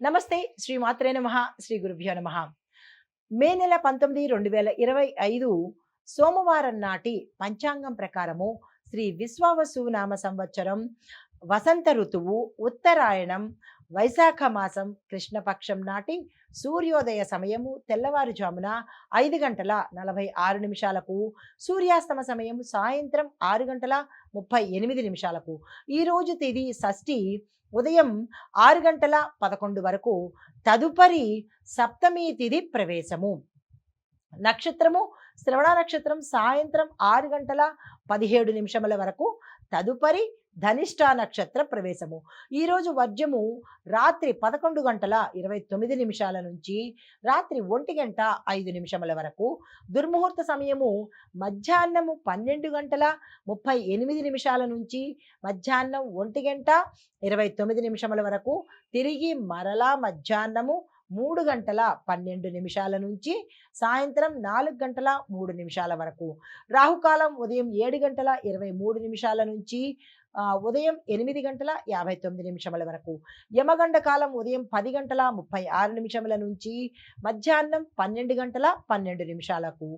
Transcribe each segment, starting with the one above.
నమస్తే. శ్రీ మాత్రే నమః. శ్రీ గురుభ్యో నమః. మే నెల 19, 2025 సోమవారం నాటి పంచాంగం ప్రకారము శ్రీ విశ్వావసు నామ సంవత్సరం వసంత ఋతువు ఉత్తరాయణం వైశాఖ మాసం కృష్ణపక్షం నాటి సూర్యోదయ సమయము తెల్లవారుజామున 5 గంటల 46 నిమిషాలకు, సూర్యాస్తమ సమయం సాయంత్రం 6 గంటల 38 నిమిషాలకు. ఈరోజు తేదీ షష్ఠి ఉదయం 6 గంటల 11 వరకు. తదుపరి సప్తమి తిథి ప్రవేశము. నక్షత్రము శ్రవణ నక్షత్రం సాయంత్రం 6 గంటల 17 నిమిషముల వరకు. తదుపరి ధనిష్ట నక్షత్ర ప్రవేశము. ఈరోజు వర్జము రాత్రి 11 గంటల 29 నిమిషాల నుంచి రాత్రి 1 గంట 5 నిమిషముల వరకు. దుర్ముహూర్త సమయము మధ్యాహ్నము 12 గంటల 38 నిమిషాల నుంచి మధ్యాహ్నం 1 గంట 29 నిమిషముల వరకు. తిరిగి మరలా మధ్యాహ్నము 3 గంటల 12 నిమిషాల నుంచి సాయంత్రం 4 గంటల 3 నిమిషాల వరకు. రాహుకాలం ఉదయం 7 గంటల 23 నిమిషాల నుంచి ఉదయం 8 గంటల 59 నిమిషముల వరకు. యమగండ కాలం ఉదయం 10 గంటల 36 నిమిషముల నుంచి మధ్యాహ్నం 12 గంటల 12 నిమిషాలకు.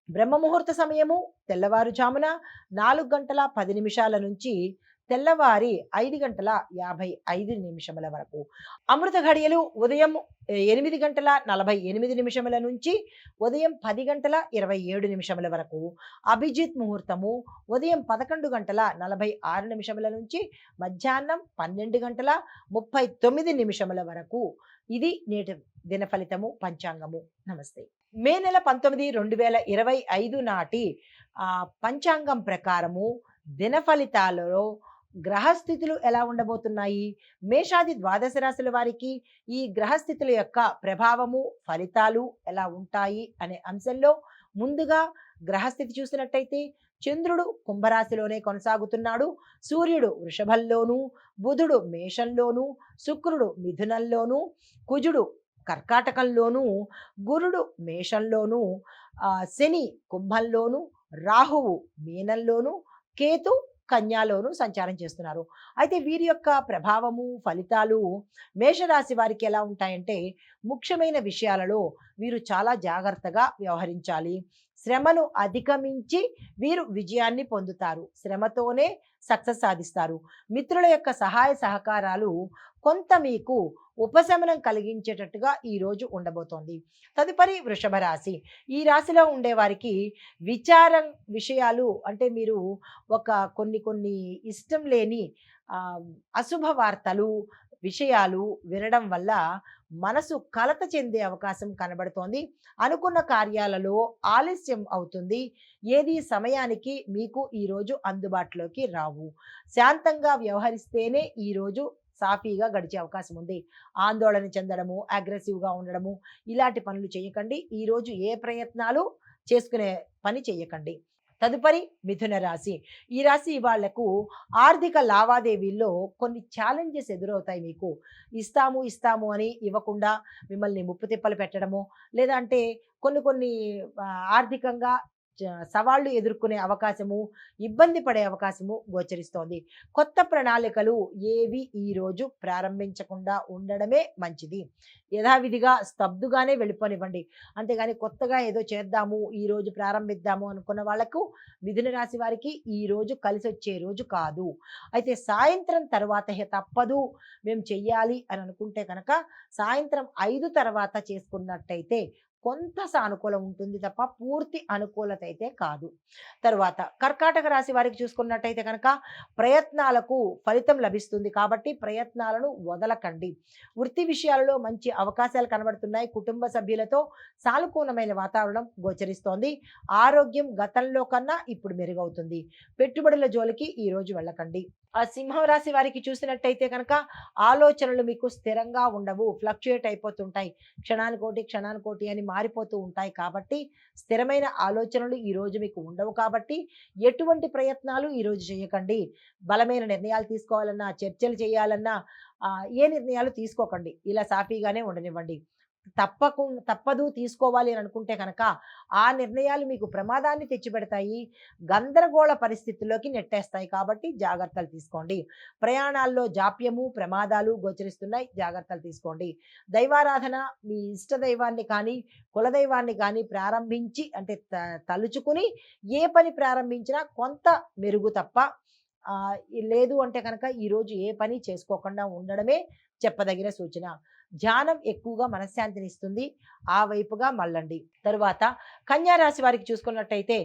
బ్రహ్మముహూర్త సమయము తెల్లవారుజామున 4 గంటల 10 నిమిషాల నుంచి తెల్లవారి 5 గంటల 55 నిమిషముల వరకు. అమృత ఘడియలు ఉదయం 8 గంటల 48 నిమిషముల నుంచి ఉదయం 10 గంటల 27 నిమిషముల వరకు. అభిజిత్ ముహూర్తము ఉదయం 11 గంటల 46 నిమిషముల నుంచి మధ్యాహ్నం 12 గంటల 39 నిమిషముల వరకు. ఇది నేటి దిన ఫలితము పంచాంగము. నమస్తే. మే నెల 19, 2025 నాటి పంచాంగం ప్రకారము దిన ఫలితాలలో గ్రహస్థితులు ఎలా ఉండబోతున్నాయి, మేషాది ద్వాదశ రాశుల వారికి ఈ గ్రహస్థితుల యొక్క ప్రభావము ఫలితాలు ఎలా ఉంటాయి అనే అంశంలో ముందుగా గ్రహస్థితి చూసినట్టయితే చంద్రుడు కుంభరాశిలోనే కొనసాగుతున్నాడు. సూర్యుడు వృషభంలోను, బుధుడు మేషంలోను, శుక్రుడు మిథునంలోను, కుజుడు కర్కాటకంలోను, గురుడు మేషంలోను, శని కుంభంలోను, రాహువు మీనంలోను, కేతు కన్యాలోను సంచారం చేస్తున్నారు. అయితే వీరి యొక్క ప్రభావము ఫలితాలు మేషరాశి వారికి ఎలా ఉంటాయంటే, ముఖ్యమైన విషయాలలో వీరు చాలా జాగ్రత్తగా వ్యవహరించాలి. శ్రమను అధిగమించి వీరు విజయాన్ని పొందుతారు. శ్రమతోనే సక్సెస్ సాధిస్తారు. మిత్రుల యొక్క సహాయ సహకారాలు కొంత మీకు ఉపశమనం కలిగించేటట్టుగా ఈరోజు ఉండబోతోంది. తదుపరి వృషభ రాశి. ఈ రాశిలో ఉండే వారికి విచారం విషయాలు అంటే మీరు ఒక కొన్ని ఇష్టం లేని అశుభ వార్తలు విషయాలు వినడం వల్ల మనసు కలత చెందే అవకాశం కనబడుతోంది. అనుకున్న కార్యాలలో ఆలస్యం అవుతుంది. ఏది సమయానికి మీకు ఈరోజు అందుబాటులోకి రావు. శాంతంగా వ్యవహరిస్తేనే ఈరోజు సాఫీగా గడిచే అవకాశం ఉంది. ఆందోళన చెందడము, అగ్రెసివ్గా ఉండడము ఇలాంటి పనులు చేయకండి. ఈరోజు ఏ ప్రయత్నాలు చేసుకునే పని చేయకండి. తదుపరి మిథున రాశి. ఈ రాశి వాళ్లకు ఆర్థిక లావాదేవీల్లో కొన్ని ఛాలెంజెస్ ఎదురవుతాయి. మీకు ఇస్తాము అని ఇవ్వకుండా మిమ్మల్ని ముప్పు తిప్పలు పెట్టడము, లేదంటే కొన్ని ఆర్థికంగా సవాళ్లు ఎదుర్కొనే అవకాశము, ఇబ్బంది పడే అవకాశము గోచరిస్తోంది. కొత్త ప్రణాళికలు ఏవి ఈరోజు ప్రారంభించకుండా ఉండడమే మంచిది. యథావిధిగా స్తబ్దుగానే వెళ్ళిపోనివ్వండి. అంతేగాని కొత్తగా ఏదో చేద్దాము, ఈరోజు ప్రారంభిద్దాము అనుకున్న వాళ్లకు మిథున రాశి వారికి ఈరోజు కలిసి వచ్చే రోజు కాదు. అయితే సాయంత్రం తర్వాత తప్పదు మేము చెయ్యాలి అని అనుకుంటే కనుక సాయంత్రం 5 తర్వాత చేసుకున్నట్టయితే కొంత సానుకూలం ఉంటుంది తప్ప పూర్తి అనుకూలత అయితే కాదు. తరువాత కర్కాటక రాశి వారికి చూసుకున్నట్టయితే కనుక ప్రయత్నాలకు ఫలితం లభిస్తుంది కాబట్టి ప్రయత్నాలను వదలకండి. వృత్తి విషయాలలో మంచి అవకాశాలు కనబడుతున్నాయి. కుటుంబ సభ్యులతో సానుకూలమైన వాతావరణం గోచరిస్తోంది. ఆరోగ్యం గతంలో కన్నా ఇప్పుడు మెరుగవుతుంది. పెట్టుబడుల జోలికి ఈరోజు వెళ్ళకండి. సింహం రాశి వారికి చూసినట్టయితే కనుక ఆలోచనలు మీకు స్థిరంగా ఉండవు, ఫ్లక్చుయేట్ అయిపోతుంటాయి. క్షణానికోటి అని మారిపోతూ ఉంటాయి. కాబట్టి స్థిరమైన ఆలోచనలు ఈరోజు మీకు ఉండవు. కాబట్టి ఎటువంటి ప్రయత్నాలు ఈరోజు చేయకండి. బలమైన నిర్ణయాలు తీసుకోవాలన్నా, చర్చలు చేయాలన్నా ఏ నిర్ణయాలు తీసుకోకండి. ఇలా సాఫీగానే ఉండనివ్వండి. తప్పదు తీసుకోవాలి అని అనుకుంటే కనుక ఆ నిర్ణయాలు మీకు ప్రమాదాన్ని తెచ్చిపెడతాయి. గందరగోళ పరిస్థితుల్లోకి నెట్టేస్తాయి. కాబట్టి జాగ్రత్తలు తీసుకోండి. ప్రయాణాల్లో జాప్యము, ప్రమాదాలు గోచరిస్తున్నాయి. జాగ్రత్తలు తీసుకోండి. దైవారాధన మీ ఇష్ట దైవాన్ని కానీ, కులదైవాన్ని కానీ ప్రారంభించి అంటే తలుచుకుని ఏ పని ప్రారంభించినా కొంత మెరుగు తప్ప లేదు అంటే కనుక ఈరోజు ఏ పని చేసుకోకుండా ఉండడమే చెప్పదగిన సూచన. ధ్యానం ఎక్కువగా మనశ్శాంతినిస్తుంది. ఆ వైపుగా మళ్ళండి. తరువాత కన్యా రాశి వారికి చూసుకున్నట్టయితే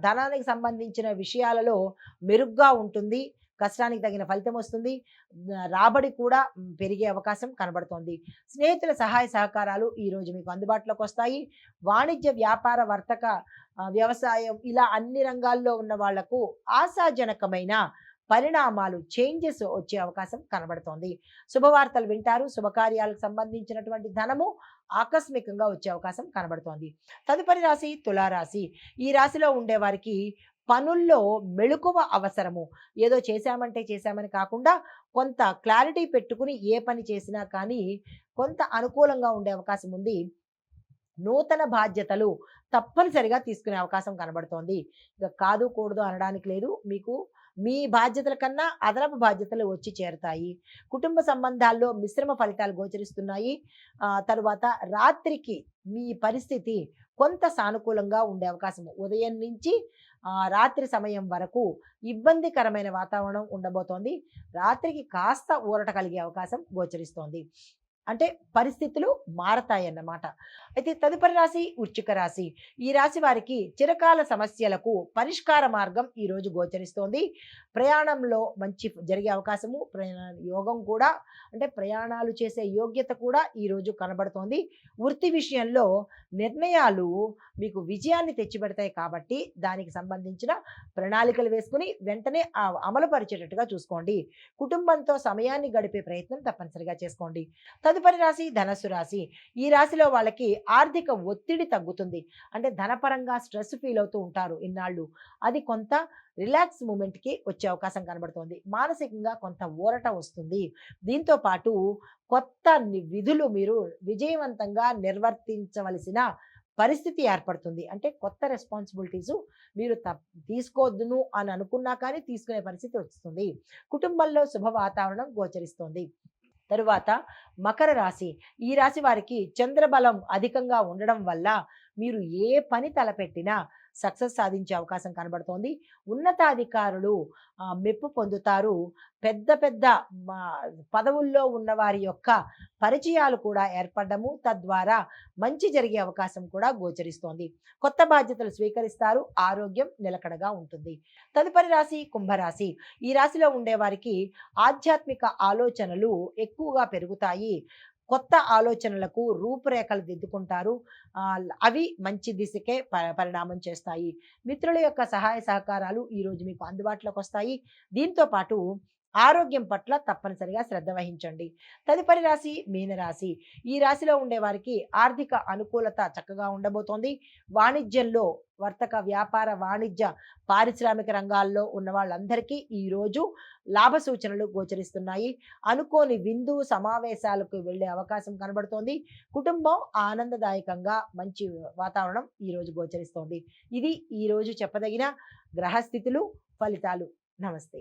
ధనానికి సంబంధించిన విషయాలలో మెరుగ్గా ఉంటుంది. కష్టానికి తగిన ఫలితం వస్తుంది. రాబడి కూడా పెరిగే అవకాశం కనబడుతోంది. స్నేహితుల సహాయ సహకారాలు ఈరోజు మీకు అందుబాటులోకి వస్తాయి. వాణిజ్య, వ్యాపార, వర్తక, వ్యవసాయం ఇలా అన్ని రంగాల్లో ఉన్న వాళ్లకు ఆశాజనకమైన పరిణామాలు, చేంజెస్ వచ్చే అవకాశం కనబడుతోంది. శుభవార్తలు వింటారు. శుభకార్యాలకు సంబంధించినటువంటి ధనము ఆకస్మికంగా వచ్చే అవకాశం కనబడుతోంది. తదుపరి రాశి తులారాశి. ఈ రాశిలో ఉండే వారికి పనుల్లో మెళుకువ అవసరము. ఏదో చేశామని కాకుండా కొంత క్లారిటీ పెట్టుకుని ఏ పని చేసినా కానీ కొంత అనుకూలంగా ఉండే అవకాశం ఉంది. నూతన బాధ్యతలు తప్పనిసరిగా తీసుకునే అవకాశం కనబడుతోంది. ఇక కాదు కూడదు అనడానికి లేదు. మీకు మీ బాధ్యతల కన్నా అదనపు బాధ్యతలు వచ్చి చేరుతాయి. కుటుంబ సంబంధాల్లో మిశ్రమ ఫలితాలు గోచరిస్తున్నాయి. తరువాత రాత్రికి మీ పరిస్థితి కొంత సానుకూలంగా ఉండే అవకాశం. ఉదయం నుంచి రాత్రి సమయం వరకు ఇబ్బందికరమైన వాతావరణం ఉండబోతోంది. రాత్రికి కాస్త ఊరట కలిగే అవకాశం గోచరిస్తోంది. అంటే పరిస్థితులు మారతాయన్నమాట. అయితే తదుపరి రాశి వృశ్చిక రాశి. ఈ రాశి వారికి చిరకాల సమస్యలకు పరిష్కార మార్గం ఈరోజు గోచరిస్తోంది. ప్రయాణంలో మంచి జరిగే అవకాశము, యోగం కూడా అంటే ప్రయాణాలు చేసే యోగ్యత కూడా ఈరోజు కనబడుతోంది. వృత్తి విషయంలో నిర్ణయాలు మీకు విజయాన్ని తెచ్చిపెడతాయి కాబట్టి దానికి సంబంధించిన ప్రణాళికలు వేసుకుని వెంటనే అమలు పరిచేటట్టుగా చూసుకోండి. కుటుంబంతో సమయాన్ని గడిపే ప్రయత్నం తప్పనిసరిగా చేసుకోండి. తదుపరి రాశి ధనస్సు రాశి. ఈ రాశిలో వాళ్ళకి ఆర్థిక ఒత్తిడి తగ్గుతుంది. అంటే ధనపరంగా స్ట్రెస్ ఫీల్ అవుతూ ఉంటారు ఇన్నాళ్ళు. అది కొంత రిలాక్స్ మూమెంట్కి వచ్చే అవకాశం కనబడుతోంది. మానసికంగా కొంత ఊరట వస్తుంది. దీంతో పాటు కొత్త విధులు మీరు విజయవంతంగా నిర్వర్తించవలసిన పరిస్థితి ఏర్పడుతుంది. అంటే కొత్త రెస్పాన్సిబిలిటీస్ మీరు తీసుకోవద్దును అని అనుకున్నా కానీ తీసుకునే పరిస్థితి వస్తుంది. కుటుంబంలో శుభ వాతావరణం గోచరిస్తోంది. తరువాత మకర రాశి. ఈ రాశి వారికి చంద్రబలం అధికంగా ఉండడం వల్ల మీరు ఏ పని తలపెట్టినా సక్సెస్ సాధించే అవకాశం కనబడుతోంది. ఉన్నతాధికారులు మెప్పు పొందుతారు. పెద్ద పెద్ద పదవుల్లో ఉన్న వారి యొక్క పరిచయాలు కూడా ఏర్పడము, తద్వారా మంచి జరిగే అవకాశం కూడా గోచరిస్తోంది. కొత్త బాధ్యతలు స్వీకరిస్తారు. ఆరోగ్యం నిలకడగా ఉంటుంది. తదుపరి రాశి కుంభరాశి. ఈ రాశిలో ఉండే వారికి ఆధ్యాత్మిక ఆలోచనలు ఎక్కువగా పెరుగుతాయి. కొత్త ఆలోచనలకు రూపురేఖలు దిద్దుకుంటారు. అవి మంచి దిశకే పరిణామం చేస్తాయి. మిత్రుల యొక్క సహాయ సహకారాలు ఈరోజు మీకు అందుబాటులోకి వస్తాయి. దీంతో పాటు ఆరోగ్యం పట్ల తప్పనిసరిగా శ్రద్ధ వహించండి. తదుపరి రాశి మీనరాశి. ఈ రాశిలో ఉండే వారికి ఆర్థిక అనుకూలత చక్కగా ఉండబోతోంది. వాణిజ్యంలో వర్తక, వ్యాపార, వాణిజ్య, పారిశ్రామిక రంగాల్లో ఉన్న వాళ్ళందరికీ ఈరోజు లాభ సూచనలు గోచరిస్తున్నాయి. అనుకోని విందు సమావేశాలకు వెళ్ళే అవకాశం కనబడుతోంది. కుటుంబం ఆనందదాయకంగా మంచి వాతావరణం ఈరోజు గోచరిస్తోంది. ఇది ఈరోజు చెప్పదగిన గ్రహస్థితులు, ఫలితాలు. నమస్తే.